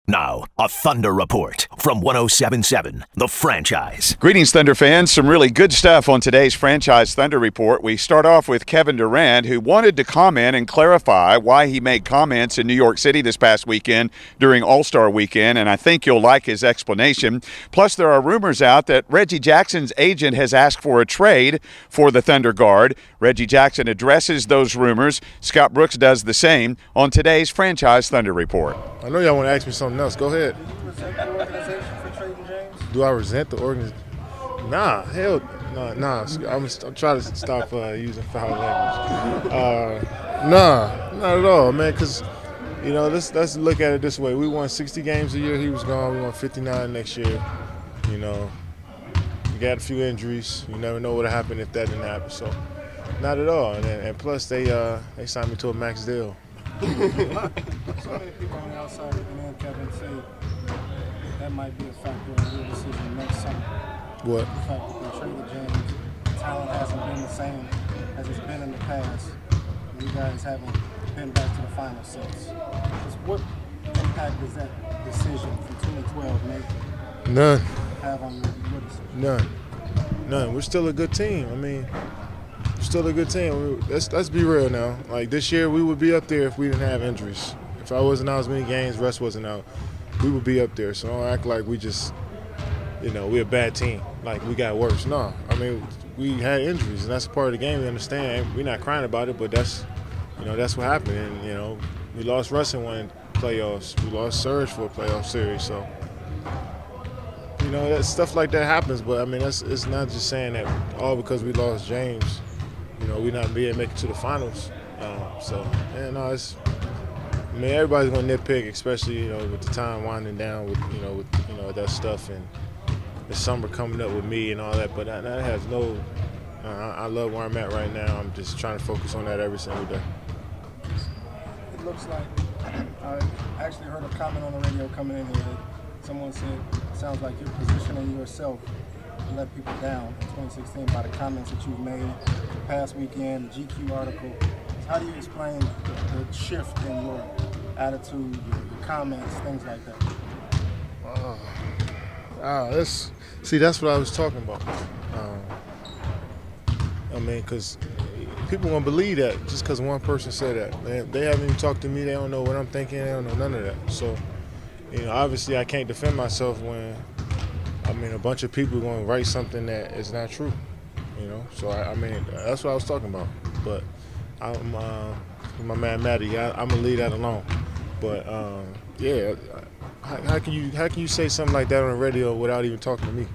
Now, a Thunder Report from 1077 The Franchise. Greetings, Thunder fans. Some really good stuff on today's Franchise Thunder Report. We start off with Kevin Durant, who wanted to comment and clarify why he made comments in New York City this past weekend during All-Star Weekend, and I think you'll like his explanation. Plus, there are rumors out that Reggie Jackson's agent has asked for a trade for the Thunder guard. Reggie Jackson addresses those rumors. Scott Brooks does the same on today's Franchise Thunder Report. I know y'all want to ask me something else. Go ahead. Do you resent the organization for trading James? Do I resent the organization? Nah, hell, nah. I'm trying to stop using foul language. Nah, not at all, man. Because let's look at it this way. We won 60 games a year. He was gone. We won 59 next year. We got a few injuries. You never know what would happen if that didn't happen. So, not at all. And plus, they signed me to a max deal. So many people on the outside looking in, Kevin, say that might be a factor in your decision next summer. What? The fact that they traded James, talent hasn't been the same as it's been in the past. You guys haven't been back to the final since. What impact does that decision from 2012 have on your decision? None. We're still a good team. Still a good team. Let's be real now. Like this year, we would be up there if we didn't have injuries. If I wasn't out as many games, Russ wasn't out, we would be up there. So don't act like we just, we're a bad team. Like we got worse. No, we had injuries, and that's a part of the game. We understand. We're not crying about it, but that's what happened. And we lost Russ in one playoffs. We lost Serge for a playoff series. So that stuff like that happens. But it's not just saying that all because we lost James. We not being make it to the finals. Everybody's gonna nitpick, especially with the time winding down with that stuff and the summer coming up with me and all that. But that has no. I love where I'm at right now. I'm just trying to focus on that every single day. It looks like I actually heard a comment on the radio coming in here that someone said it sounds like you're positioning yourself to let people down in 2016 by the comments that you've made the past weekend, the GQ article. How do you explain the shift in your attitude, your comments, things like that? That's what I was talking about. Because people gonna believe that just because one person said that. They haven't even talked to me. They don't know what I'm thinking. They don't know none of that. So, obviously I can't defend myself when a bunch of people are going to write something that is not true, So, that's what I was talking about. But my man Matty, I'm going to leave that alone. But, how can you say something like that on the radio without even talking to me?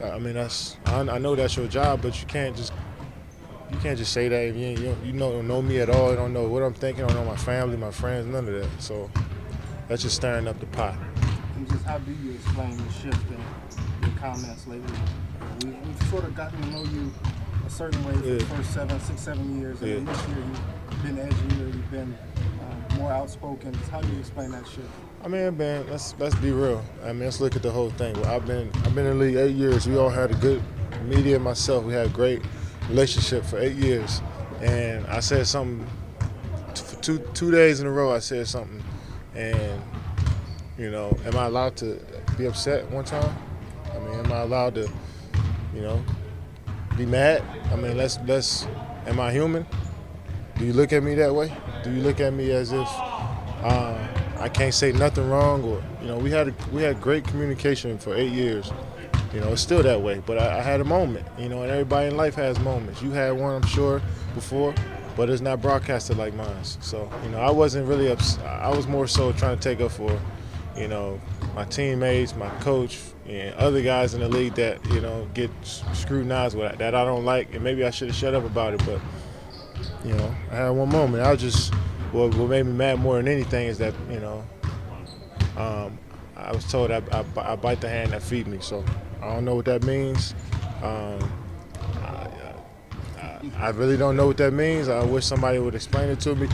I know that's your job, but you can't just say that if you don't know me at all. You don't know what I'm thinking. You don't know my family, my friends, none of that. So that's just stirring up the pot. And just how do you explain the shift in your comments lately? We've sort of gotten to know you a certain way for the first 7 years, and then this year you've been edgier, you've been more outspoken. How do you explain that shift? Man, let's be real. Let's look at the whole thing. I've been in the league 8 years. We all had a good media. Myself, we had a great relationship for 8 years, and I said something for two days in a row. I said something, and am I allowed to be upset one time? Am I allowed to, be mad? Am I human? Do you look at me that way? Do you look at me as if I can't say nothing wrong? Or, we had great communication for 8 years. It's still that way, but I had a moment, and everybody in life has moments. You had one, I'm sure, before, but it's not broadcasted like mine. So, I wasn't really upset. I was more so trying to take up for, my teammates, my coach, and other guys in the league that, get scrutinized with that I don't like, and maybe I should have shut up about it, but, I had one moment. What made me mad more than anything is that, I was told I bite the hand that feed me, so I don't know what that means. I really don't know what that means. I wish somebody would explain it to me.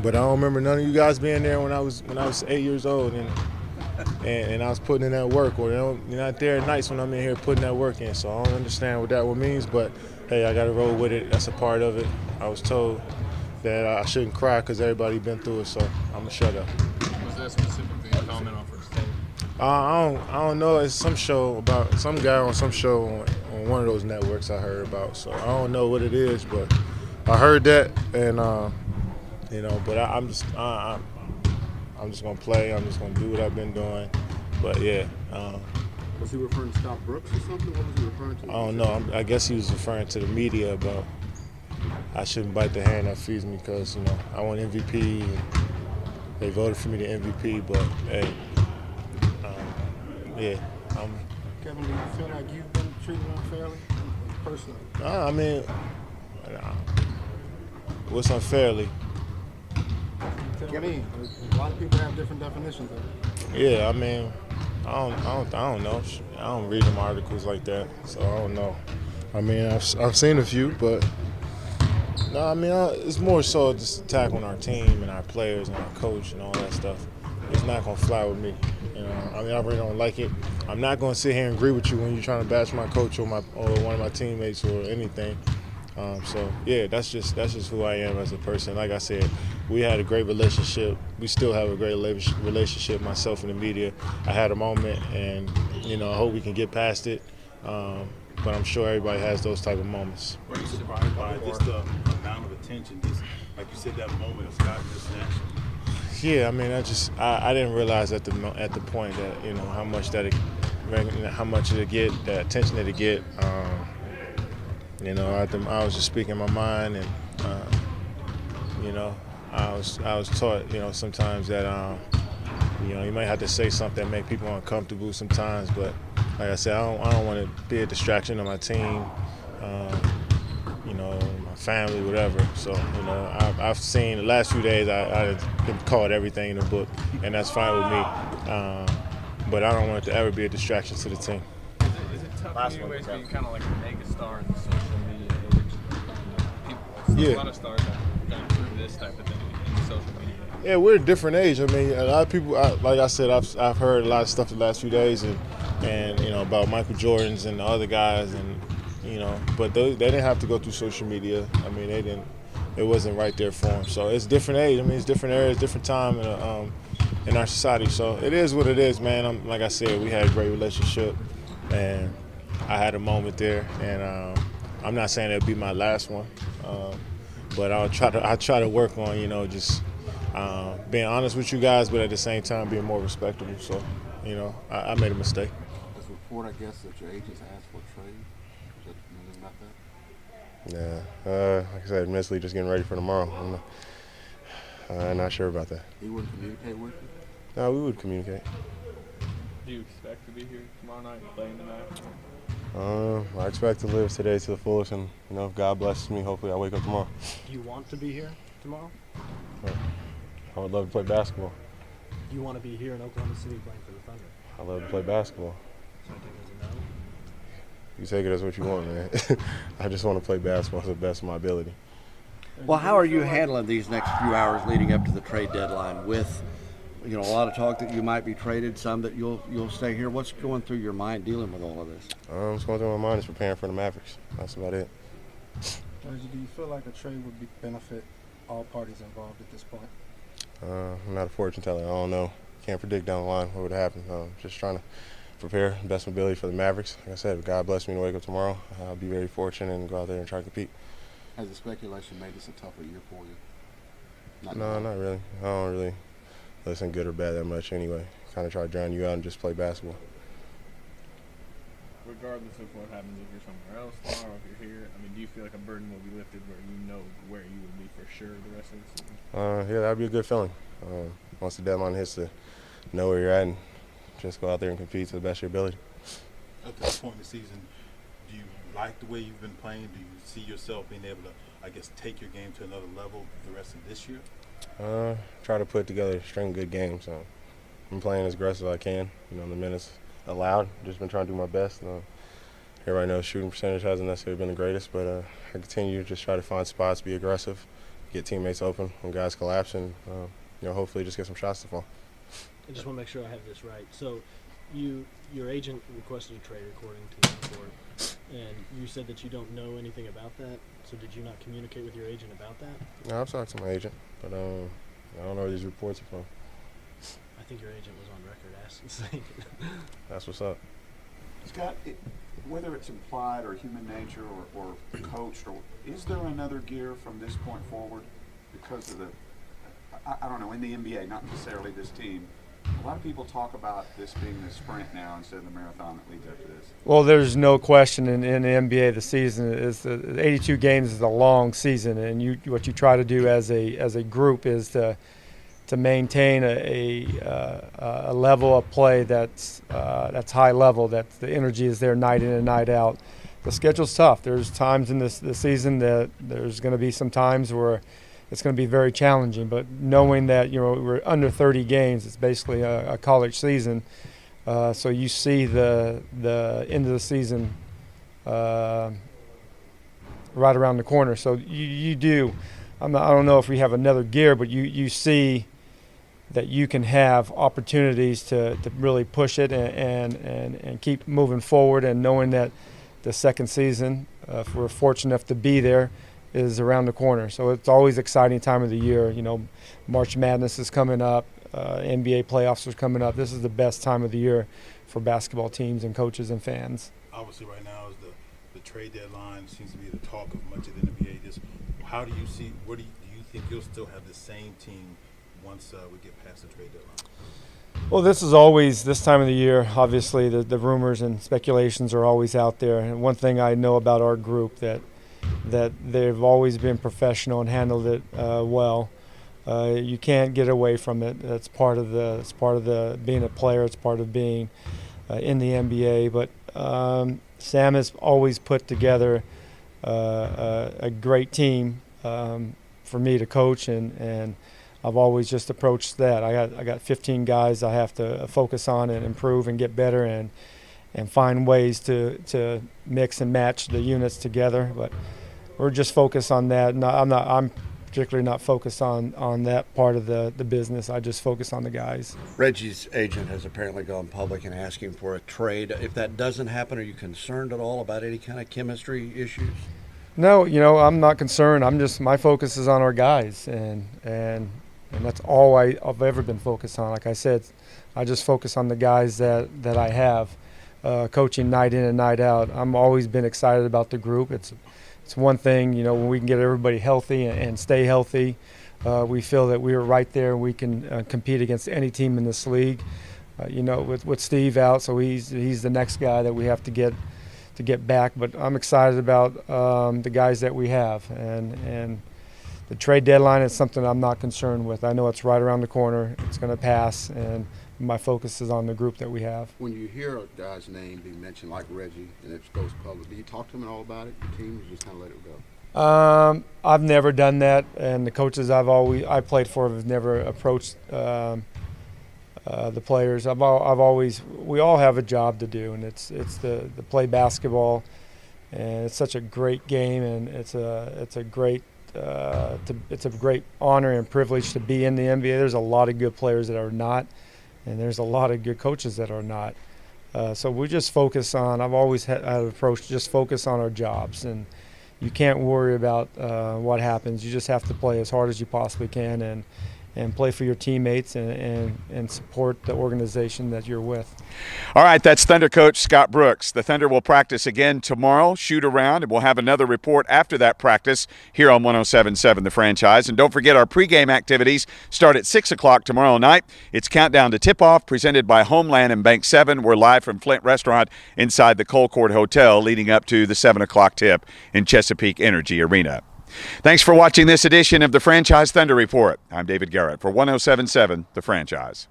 But I don't remember none of you guys being there when I was 8 years old and I was putting in that work. Or you're not there at nights when I'm in here putting that work in. So I don't understand what that one means. But hey, I got to roll with it. That's a part of it. I was told that I shouldn't cry because everybody been through it. So I'm gonna shut up. that specifically a comment on First Take? I don't know. It's some show about some guy on some show on one of those networks I heard about. So I don't know what it is, but I heard that, and But I'm just gonna play. I'm just gonna do what I've been doing. But yeah. Was he referring to Scott Brooks or something? What was he referring to? I don't know. I guess he was referring to the media about I shouldn't bite the hand that feeds me because I won MVP. And they voted for me to MVP, but hey, yeah. Kevin, do you feel like you've been treated unfairly, personally? I mean, what's unfairly? Tell me. A lot of people have different definitions of it. Yeah, I mean, I don't know. I don't read them articles like that, so I don't know. I mean, I've seen a few, but no, I mean, it's more so just attack on our team and our players and our coach and all that stuff. It's not gonna fly with me. I mean, I really don't like it. I'm not gonna sit here and agree with you when you're trying to bash my coach or one of my teammates or anything. So yeah, that's just who I am as a person. Like I said, we had a great relationship. We still have a great relationship. Myself and the media. I had a moment, and I hope we can get past it. But I'm sure everybody has those type of moments. Were you surprised by just the amount of attention? Just like you said, that moment of Scott just snatched. Yeah, I mean, I didn't realize at the point that how much it'd get, the attention it'd get. I was just speaking my mind, and I was taught sometimes that you might have to say something that make people uncomfortable sometimes, but like I said, I don't want to be a distraction to my team, my family, whatever. So I've seen the last few days I've been called everything in the book, and that's fine with me. But I don't want it to ever be a distraction to the team. Is it tough for you guys being kind of like a mega star in the social media age? Yeah. A lot of stars have gone through this type of thing in social media. Yeah, we're a different age. I mean, a lot of people, like I said, I've heard a lot of stuff the last few days, and about Michael Jordan's and the other guys, and but they didn't have to go through social media. I mean, they didn't. It wasn't right there for them. So it's different age. I mean, it's different areas, different time in our society. So it is what it is, man. Like I said, we had a great relationship, and I had a moment there, and I'm not saying it'll be my last one, but I'll try to work on just being honest with you guys, but at the same time being more respectable. So I made a mistake. There's a report, I guess, that your agents asked for a trade. Is that anything about that? Yeah, like I said, mentally just getting ready for tomorrow. I'm not sure about that. He wouldn't communicate with you? No, we would communicate. Do you expect to be here tomorrow night and playing tonight? I expect to live today to the fullest, and if God blesses me, hopefully I wake up tomorrow. Do you want to be here tomorrow? I would love to play basketball. Do you want to be here in Oklahoma City playing for the Thunder? I love to play basketball. So I take it as a no? You take it as what you want, man. I just want to play basketball to the best of my ability. Well, how are you handling these next few hours leading up to the trade deadline with, a lot of talk that you might be traded, some that you'll stay here? What's going through your mind dealing with all of this? What's going through my mind is preparing for the Mavericks. That's about it. Reggie, do you feel like a trade would benefit all parties involved at this point? I'm not a fortune teller. I don't know. Can't predict down the line what would happen. Just trying to prepare the best ability for the Mavericks. Like I said, if God bless me to wake up tomorrow, I'll be very fortunate and go out there and try to compete. Has the speculation made this a tougher year for you? No, not really. I don't really listen good or bad that much anyway. Kind of try to drown you out and just play basketball. Regardless of what happens, if you're somewhere else tomorrow, if you're here, do you feel like a burden will be lifted where you know where you will be for sure the rest of the season? Yeah, that'd be a good feeling. Once the deadline hits, to know where you're at and just go out there and compete to the best of your ability. At this point in the season, do you like the way you've been playing? Do you see yourself being able to, take your game to another level the rest of this year? Try to put together a string of good games. I'm playing as aggressive as I can. The minutes allowed. Just been trying to do my best. Everybody knows shooting percentage hasn't necessarily been the greatest, but I continue to just try to find spots, be aggressive, get teammates open when guys collapse, and hopefully just get some shots to fall. I just want to make sure I have this right. So your agent requested a trade according to the report, and you said that you don't know anything about that. So did you not communicate with your agent about that? No, I've talked to my agent, but I don't know where these reports are from. I think your agent was on record saying it. That's what's up. Scott, whether it's implied or human nature or coached, or is there another gear from this point forward because of the, I don't know, in the NBA, not necessarily this team, a lot of people talk about this being the sprint now instead of the marathon that leads up to this. Well, there's no question in the NBA the season is the 82 games is a long season, and what you try to do as a group is to maintain a level of play that's high level, that the energy is there night in and night out. The schedule's tough. There's times in this season that there's going to be some times where it's going to be very challenging, but knowing that we're under 30 games, it's basically a college season, so you see the end of the season right around the corner. So you do. I don't know if we have another gear, but you see that you can have opportunities to really push it and keep moving forward, and knowing that the second season, if we're fortunate enough to be there, is around the corner. So it's always exciting time of the year. March Madness is coming up, NBA playoffs are coming up. This is the best time of the year for basketball teams and coaches and fans. Obviously right now is the trade deadline seems to be the talk of much of the NBA. Just how do you see, do you think you'll still have the same team once we get past the trade deadline? Well, this is always, this time of the year, obviously the rumors and speculations are always out there. And one thing I know about our group that they've always been professional and handled it well. You can't get away from it. That's part of the being a player. It's part of being in the NBA. But Sam has always put together a great team for me to coach, and I've always just approached that. I got 15 guys I have to focus on and improve and get better and find ways to mix and match the units together. But we're just focused on that. I'm particularly not focused on that part of the business. I just focus on the guys. Reggie's agent has apparently gone public and asking for a trade. If that doesn't happen, are you concerned at all about any kind of chemistry issues? No, I'm not concerned. My focus is on our guys, and that's all I've ever been focused on. Like I said, I just focus on the guys that I have. Coaching night in and night out. I'm always been excited about the group. It's one thing, when we can get everybody healthy and stay healthy, we feel that we are right there. We can compete against any team in this league. With Steve out, so he's the next guy that we have to get back. But I'm excited about the guys that we have, and the trade deadline is something I'm not concerned with. I know it's right around the corner. It's going to pass, and my focus is on the group that we have. When you hear a guy's name being mentioned like Reggie and it goes public, do you talk to him at all about it, your team, or just kind of let it go? I've never done that, and the coaches I played for have never approached the players. We all have a job to do, and it's to play basketball, and it's such a great game, and it's a great honor and privilege to be in the NBA. There's a lot of good players that are not, and there's a lot of good coaches that are not. So we just focus on, I've always had an approach, just focus on our jobs. And you can't worry about what happens. You just have to play as hard as you possibly can and play for your teammates and support the organization that you're with. All right, that's Thunder coach Scott Brooks. The Thunder will practice again tomorrow, shoot around, and we'll have another report after that practice here on 107.7 The Franchise. And don't forget, our pregame activities start at 6 o'clock tomorrow night. It's Countdown to Tip-Off, presented by Homeland and Bank 7. We're live from Flint Restaurant inside the Colcord Hotel, leading up to the 7 o'clock tip in Chesapeake Energy Arena. Thanks for watching this edition of the Franchise Thunder Report. I'm David Garrett for 107.7 The Franchise.